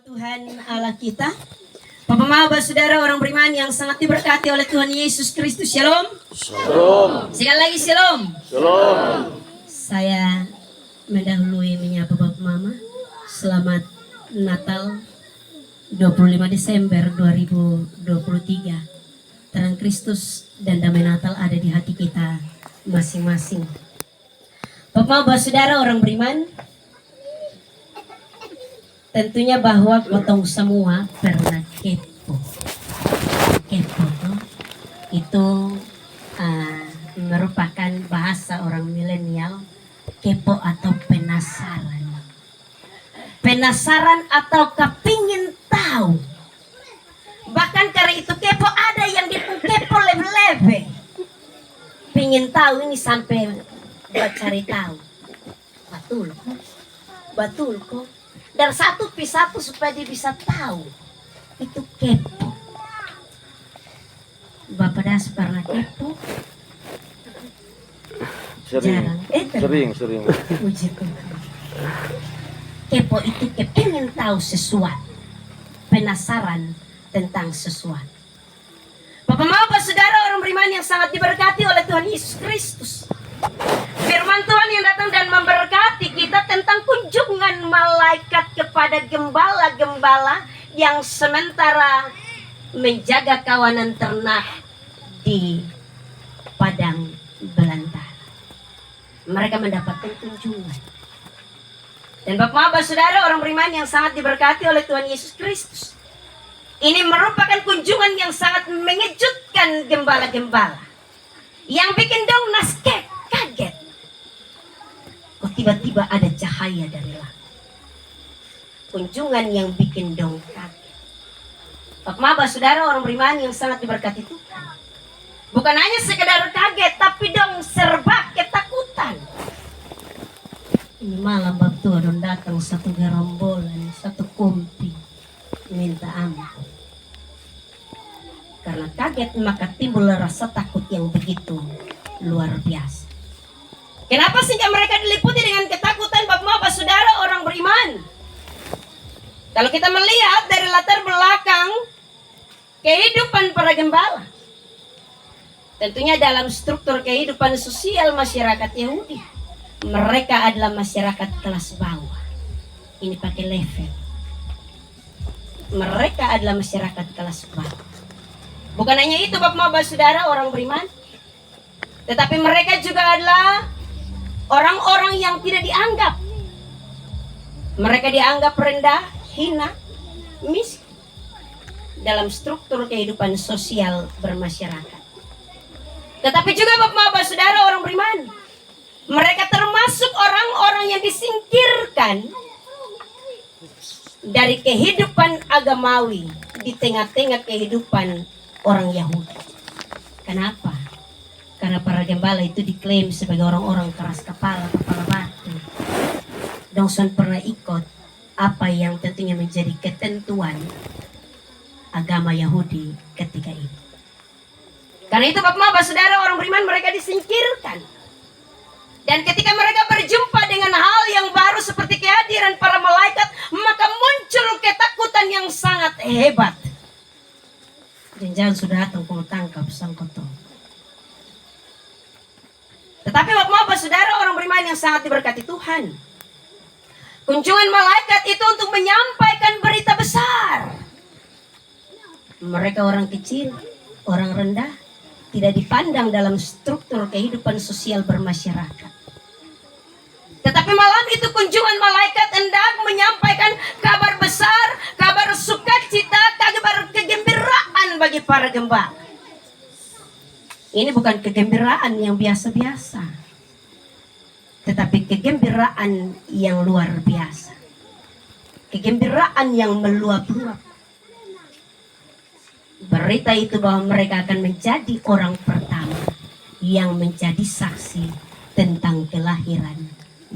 Tuhan Allah kita, Bapak Mama, saudara orang beriman yang sangat diberkati oleh Tuhan Yesus Kristus. Shalom. Shalom. Sekali lagi shalom. Shalom. Saya mendahului menyapa Bapak Mama. Selamat Natal 25 Desember 2023. Terang Kristus dan damai Natal ada di hati kita masing-masing. Bapak Mama, saudara orang beriman, tentunya bahwa potong semua pernah kepo. Kepo tuh, itu merupakan bahasa orang milenial, kepo atau penasaran. Penasaran atau kepingin tahu. Bahkan karena itu kepo ada yang kepo lebe-lebe. Pingin tahu ini sampai buat cari tahu. Betul. Betul kok. Dan satu persatu supaya dia bisa tahu. Itu kepo. Bapak Das pernah kepo? Sering. Jarang. Sering. Puji Tuhan. Kepo itu kepingin tahu sesuatu. Penasaran tentang sesuatu. Bapak Bapak saudara orang beriman yang sangat diberkati oleh Tuhan Yesus Kristus. Firman Tuhan yang datang dan memberkati kita tentang kunjungan malaikat kepada gembala-gembala yang sementara menjaga kawanan ternak di padang belantara. Mereka mendapatkan kunjungan. Dan Bapak saudara orang beriman yang sangat diberkati oleh Tuhan Yesus Kristus. Ini merupakan kunjungan yang sangat mengejutkan gembala-gembala. Yang bikin dong naskep kaget. Kok tiba-tiba ada cahaya dari langit. Kunjungan yang bikin dong kaget. Bapak saudara orang beriman yang sangat diberkati Tuhan. Bukan hanya sekedar kaget, tapi dong serba ketakutan. Ini malam waktu ada datang satu gerombolan, satu kumpi minta ampun. Karena kaget maka timbul rasa takut yang begitu luar biasa. Kenapa sehingga mereka diliputi dengan ketakutan Bapak saudara orang beriman? Kalau kita melihat dari latar belakang kehidupan para gembala, tentunya dalam struktur kehidupan sosial masyarakat Yahudi, mereka adalah masyarakat kelas bawah. Ini pakai level. Mereka adalah masyarakat kelas bawah. Bukan hanya itu Bapak saudara orang beriman, tetapi mereka juga adalah orang-orang yang tidak dianggap. Mereka dianggap rendah, hina, miskin dalam struktur kehidupan sosial bermasyarakat. Tetapi juga Bapak saudara orang beriman, mereka termasuk orang-orang yang disingkirkan dari kehidupan agamawi di tengah-tengah kehidupan orang Yahudi. Kenapa? Karena para gembala itu diklaim sebagai orang-orang keras kepala, kepala batu. Dongson pernah ikut apa yang tentunya menjadi ketentuan agama Yahudi ketika itu. Karena itu Bapak saudara orang beriman, mereka disingkirkan. Dan ketika mereka berjumpa dengan hal yang baru seperti kehadiran para malaikat, maka muncul ketakutan yang sangat hebat. Dan jangan sudah datang kalau tangkap sang kotor. Tetapi Bapak saudara orang beriman yang sangat diberkati Tuhan, kunjungan malaikat itu untuk menyampaikan berita besar. Mereka orang kecil, orang rendah, tidak dipandang dalam struktur kehidupan sosial bermasyarakat. Tetapi malam itu kunjungan malaikat hendak menyampaikan kabar besar, kabar sukacita, kabar kegembiraan bagi para gembala. Ini bukan kegembiraan yang biasa-biasa, tetapi kegembiraan yang luar biasa. Kegembiraan yang meluap-luap. Berita itu bahwa mereka akan menjadi orang pertama yang menjadi saksi tentang kelahiran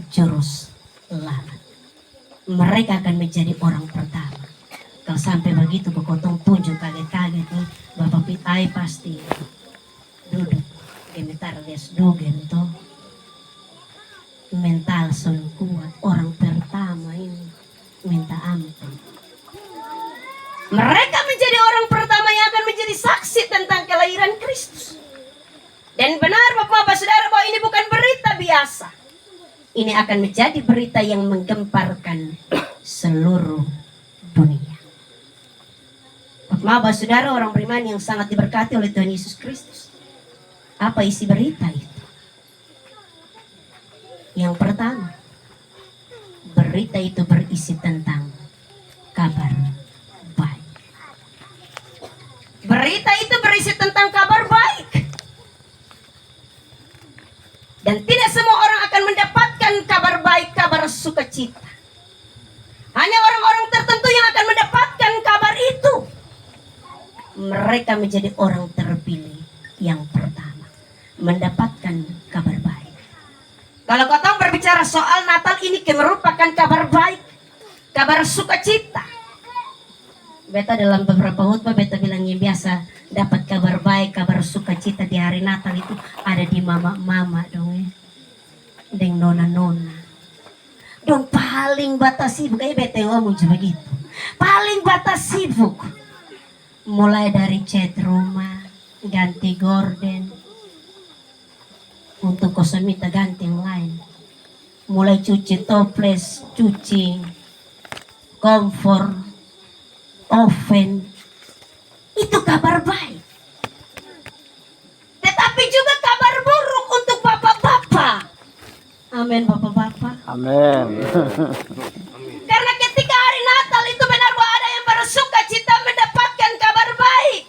Yerusalem. Mereka akan menjadi orang pertama. Kalau sampai begitu bekotong tunjuk kaget-kaget nih, Bapak Pitai pasti duduk gemetar des dugen toh. Mental son kuat, orang pertama ini minta ampun. Mereka menjadi orang pertama yang akan menjadi saksi tentang kelahiran Kristus. Dan benar Bapak-Bapak Saudara bahwa ini bukan berita biasa. Ini akan menjadi berita yang menggemparkan seluruh dunia. Bapak-Bapak Saudara orang beriman yang sangat diberkati oleh Tuhan Yesus Kristus. Apa isi berita itu? Yang pertama, berita itu berisi tentang kabar baik. Berita itu berisi tentang kabar baik. Dan tidak semua orang akan mendapatkan kabar baik, kabar sukacita. Hanya orang-orang tertentu yang akan mendapatkan kabar itu. Mereka menjadi orang terpilih yang pertama mendapatkan kabar baik. Kalau kau berbicara soal Natal ini merupakan kabar baik, kabar sukacita. Beta dalam beberapa khotbah beta bilang yang biasa dapat kabar baik, kabar sukacita di hari Natal itu ada di mama-mama dong ya. Deng nona-nona. Dong paling batas sibuk, kayak beta ngomong cuma gitu. Paling batas sibuk. Mulai dari cat rumah, ganti gorden, untuk kosong minta ganti yang lain. Mulai cuci toples, cuci kompor, oven. Itu kabar baik. Tetapi juga kabar buruk untuk bapak-bapak. Amin bapak-bapak. Amin. Karena ketika hari Natal itu benar bahwa ada yang bersuka cita mendapatkan kabar baik.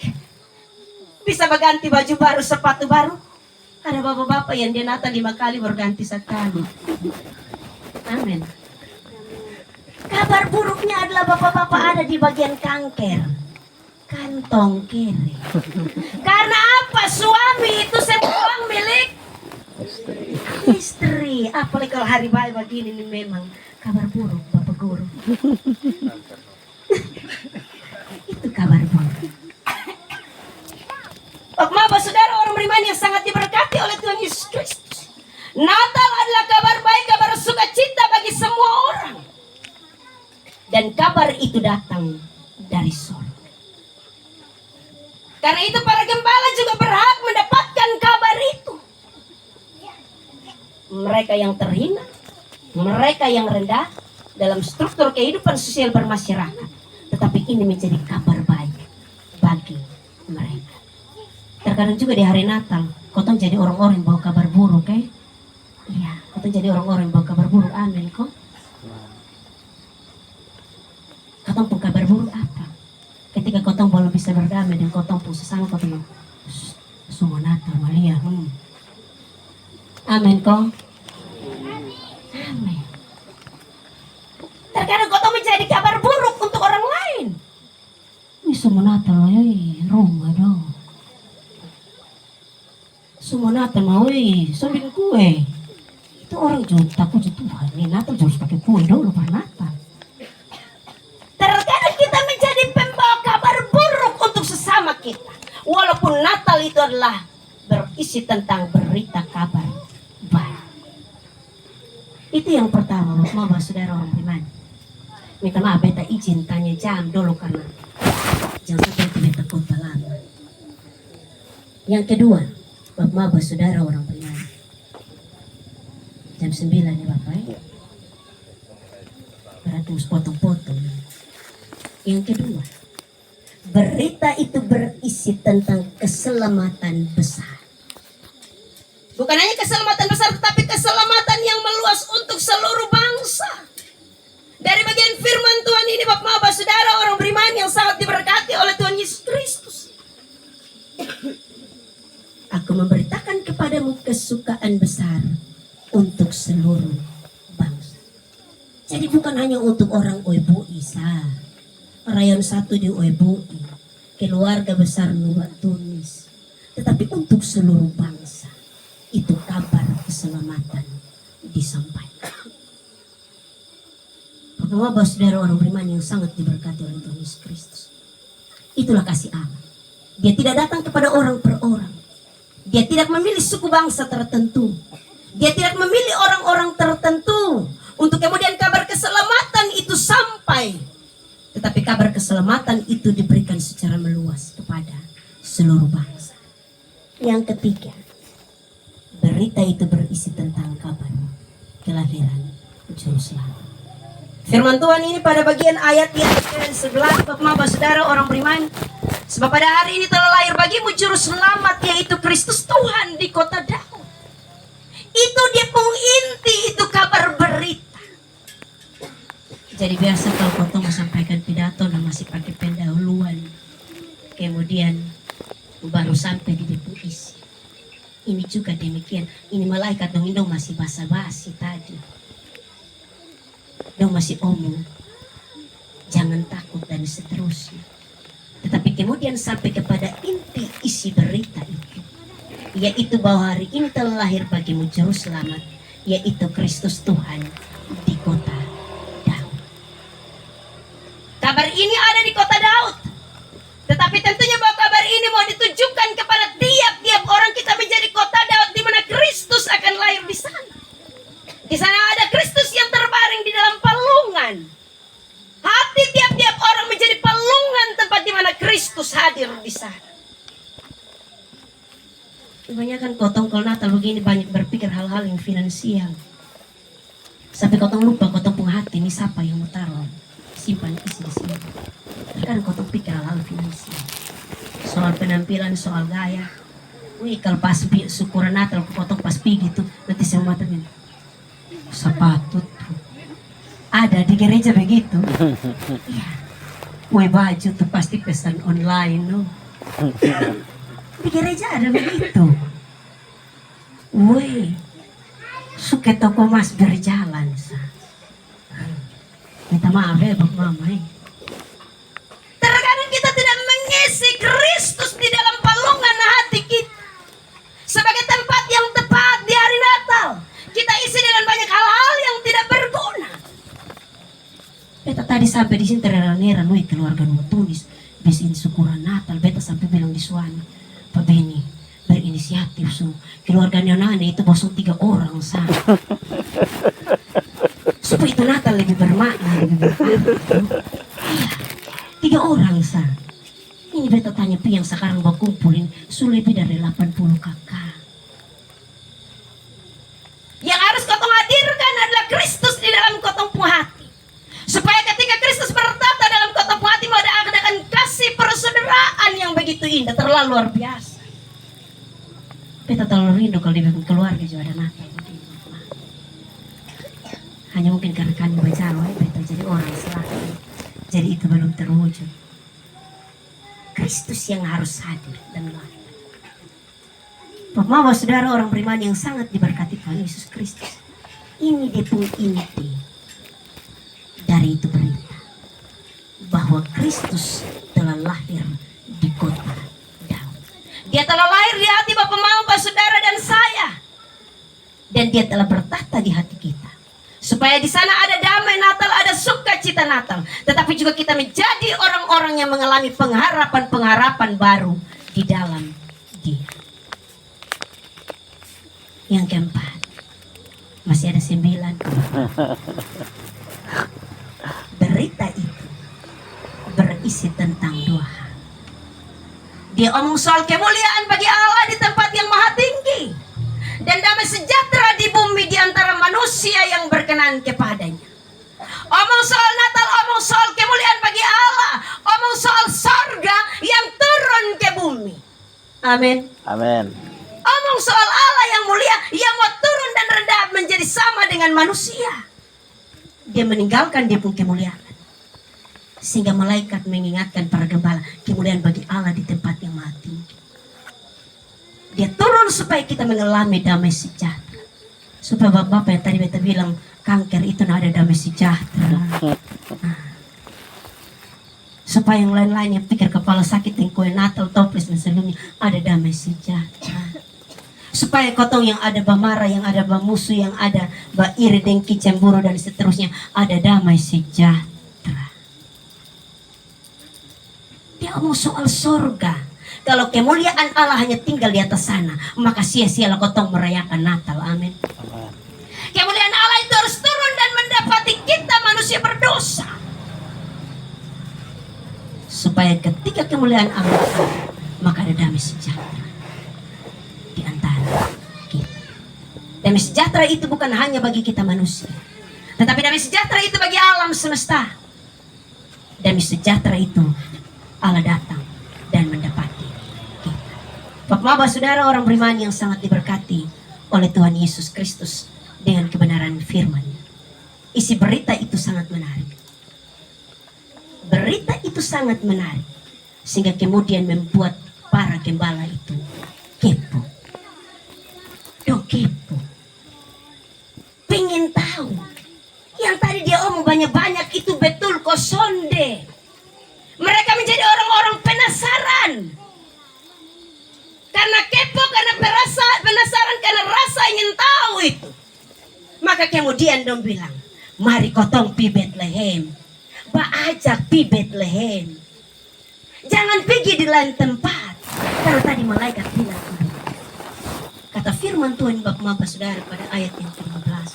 Bisa berganti baju baru, sepatu baru. Ada bapak-bapak yang dia Natal 5 kali berganti sekali. Amin. Kabar buruknya adalah bapak-bapak ada di bagian kanker, kantong kiri. Karena apa? Suami itu semua milik istri. Apalagi kalau hari baik begini ini memang kabar buruk bapak guru. Itu kabar buruk. Bapak saudara orang beriman yang sangat diberkati oleh Tuhan Yesus Kristus. Natal adalah kabar baik, kabar sukacita bagi semua orang. Dan kabar itu datang dari surga. Karena itu para gembala juga berhak mendapatkan kabar itu. Mereka yang terhina, mereka yang rendah dalam struktur kehidupan sosial bermasyarakat. Tetapi ini menjadi kabar baik bagi mereka. Terkadang juga di hari Natal, kotong jadi orang-orang yang bawa kabar buruk, Iya, kotong jadi orang-orang yang bawa kabar buruk, amin kok. Kotong pun kabar buruk apa? Ketika kotong belum bisa berdamai dan kotong pun sesama kotong semua Natal, Maria. Amin kok. Amin. Terkadang kotong menjadi kabar buruk untuk orang lain. Ini semua Natal, rumah dong. Semua Natal mau sambil kue. Itu orang juga takut Tuhan. Nih Natal harus pakai kue dulu per Natal. Terkadang kita menjadi pembawa kabar buruk untuk sesama kita. Walaupun Natal itu adalah berisi tentang berita kabar baik. Itu yang pertama, Bapak saudara orang beriman. Minta maaf, beta izin tanya jam dulu karena jangan sampai beta kota lama. Yang kedua, Bapak saudara orang beriman. Jam 9 ya Bapak ya. Berarti harus potong-potong. Yang kedua, berita itu berisi tentang keselamatan besar. Bukan hanya keselamatan besar, tetapi keselamatan yang meluas untuk seluruh bangsa. Dari bagian firman Tuhan ini Bapak saudara orang beriman yang sangat diberkati oleh Tuhan Yesus Kristus. Aku memberitakan kepadamu kesukaan besar untuk seluruh bangsa. Jadi bukan hanya untuk orang Oibu Isa, rayon 1 di Oibu, keluarga besar Nuba Tunis, tetapi untuk seluruh bangsa. Itu kabar keselamatan disampaikan. Bapak saudara orang beriman yang sangat diberkati oleh Tuhan Yesus Kristus. Itulah kasih Allah. Dia tidak datang kepada orang per orang. Dia tidak memilih suku bangsa tertentu. Dia tidak memilih orang-orang tertentu untuk kemudian kabar keselamatan itu sampai. tetapi kabar keselamatan itu diberikan secara meluas kepada seluruh bangsa. Yang ketiga, berita itu berisi tentang kabar kelahiran Juru Selamat. Firman Tuhan ini pada bagian ayat yang ke-11, Bapak Saudara orang beriman, sebab pada hari ini telah lahir bagimu Juru Selamat, yaitu Kristus Tuhan di kota Daud. Itu dia inti, itu kabar berita. Jadi biasa kalau kota mau sampaikan pidato dan masih pakai pendahuluan, kemudian baru sampai di depan isi. Ini juga demikian. Ini malaikat dong masih basa-basi tadi. Dong masih omong, jangan takut dan seterusnya. Tetapi kemudian sampai kepada inti isi berita itu, yaitu bahwa hari ini telah lahir bagimu Juru Selamat, yaitu Kristus Tuhan di kota Daud. Kabar ini ada di kota Daud, tetapi tentunya bahwa kabar ini mau ditujukan kepada tiap-tiap orang kita menjadi kota Daud, di mana Kristus akan lahir di sana. Di sana ada Kristus yang terbaring di dalam palungan. Hati tiap-tiap orang menjadi palungan tempat di mana Kristus hadir di sana. Kebanyakan kotong kalau Natal begini banyak berpikir hal-hal yang finansial. Sampai kotong lupa kotong punya hati ini siapa yang mau taruh simpan isi di sini. Kan kotong pikir hal-hal finansial. Soal penampilan, soal gaya. Wih kalau pas syukuran Natal kotong pas pergi tuh nanti semua mata gini. Sepatu tuh ada di gereja begitu. Iya. Kue baju tuh pasti pesan online loh. Di gereja ada begitu. Woi, suka toko mas berjalan. Minta maaf ya Bapak Mama. Terkadang kita tidak mengisi Kristus di dalam palungan hati kita sebagai tempat yang tepat di hari Natal. Kita isi dengan banyak hal-hal yang tidak berguna. Beta tadi sampai di sini terheran-heran, wih keluarga mau tulis besin syukuran Natal. Beta sampai bilang di suami, Pak Beni berinisiatif keluarga Nonane itu bosong 3 orang supaya itu Natal lebih bermakna, lebih berarti. Iya, 3 orang Ini beta tanya pi yang sekarang bawa kumpulin lebih dari 80 kakak. Yang harus kotong hadirkan adalah Kristus di dalam kotong hati. Supaya ketika Kristus bertata dalam kotong hati, mau ada kasih persaudaraan yang begitu indah, terlalu luar biasa. Beta terlalu rindu kalau dibikin keluarga juga ada Natal. Hanya mungkin karena kami berjalan, beta jadi orang selatan. Jadi itu belum terwujud. Kristus yang harus hadir dan lahir. Bapak saudara orang beriman yang sangat diberkati Tuhan Yesus Kristus. Ini dia pun inti dari itu berita bahwa Kristus telah lahir di kota Daud. Dia telah lahir di hati Bapak Mama, saudara dan saya. Dan dia telah bertahta di hati kita. Supaya di sana ada damai Natal, ada sukacita Natal. Tetapi juga kita menjadi orang-orang yang mengalami pengharapan-pengharapan baru di dalam Dia. Yang keempat, masih ada 9. Berita itu berisi tentang doa. Dia omong soal kemuliaan bagi Allah di tempat yang maha tinggi, dan damai sejahtera di bumi di antara manusia yang berkenan kepadanya. Omong soal Natal, omong soal kemuliaan bagi Allah, omong soal sorga yang turun ke bumi. Amin. Amin. Omong soal Allah yang mulia, yang mau turun dan rendah menjadi sama dengan manusia. Dia meninggalkan dia pun kemuliaan. Sehingga malaikat mengingatkan para gembala, kemuliaan bagi Allah di tempat yang maha tinggi. Dia turun supaya kita mengalami damai sejahtera. Supaya bapak-bapak yang tadi beta bilang kanker itu ada damai sejahtera. Supaya yang lain-lain yang pikir kepala sakit yang kue Natal, toples dan sebelumnya ada damai sejahtera. Supaya kotong yang ada bamarah, yang ada bamusuh, yang ada iri, dengki, cemburu dan seterusnya ada damai sejahtera. Dia omong soal sorga. Kalau kemuliaan Allah hanya tinggal di atas sana, maka sia-sialah kotong merayakan Natal. Amin. Kemuliaan Allah itu harus turun dan mendapati kita manusia berdosa. supaya ketika kemuliaan Allah datang, maka ada damai sejahtera di antara kita. Damai sejahtera itu bukan hanya bagi kita manusia, tetapi damai sejahtera itu bagi alam semesta. Damai sejahtera itu Allah datang dan mendapati kita. Bapak saudara orang beriman yang sangat diberkati oleh Tuhan Yesus Kristus dengan kebenaran firman-Nya. Isi berita itu sangat menarik. Berita itu sangat menarik sehingga kemudian membuat para gembala itu kepo. Dong kepo. Pengen tahu. Yang tadi dia omong banyak-banyak itu betul kok sonde. Mereka menjadi orang-orang penasaran. Karena kepo, karena penasaran, karena rasa ingin tahu itu. Maka kemudian dong bilang, mari kotong pi Bethlehem. Ajak pi Bethlehem. Jangan pergi di lain tempat. Karena tadi malaikat bilang. Kata firman Tuhan Bapak saudara pada ayat yang ke-15.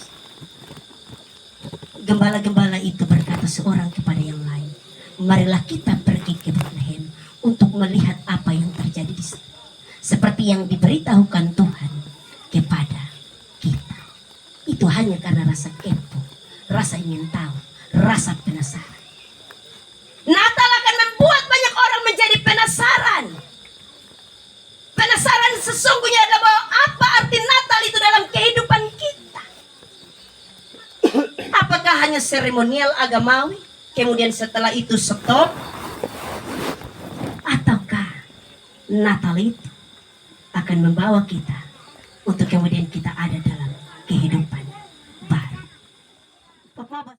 Gembala-gembala itu berkata seorang kepada yang lain, marilah kita pergi ke Bethlehem untuk melihat apa yang terjadi di sana. Seperti yang diberitahukan Tuhan kepada kita. Itu hanya karena rasa kepo, rasa ingin tahu, rasa penasaran. Natal akan membuat banyak orang menjadi penasaran. Penasaran sesungguhnya adalah bahwa apa arti Natal itu dalam kehidupan kita. Apakah hanya seremonial agamawi, kemudian setelah itu stop? Ataukah Natal itu akan membawa kita untuk kemudian kita ada dalam kehidupan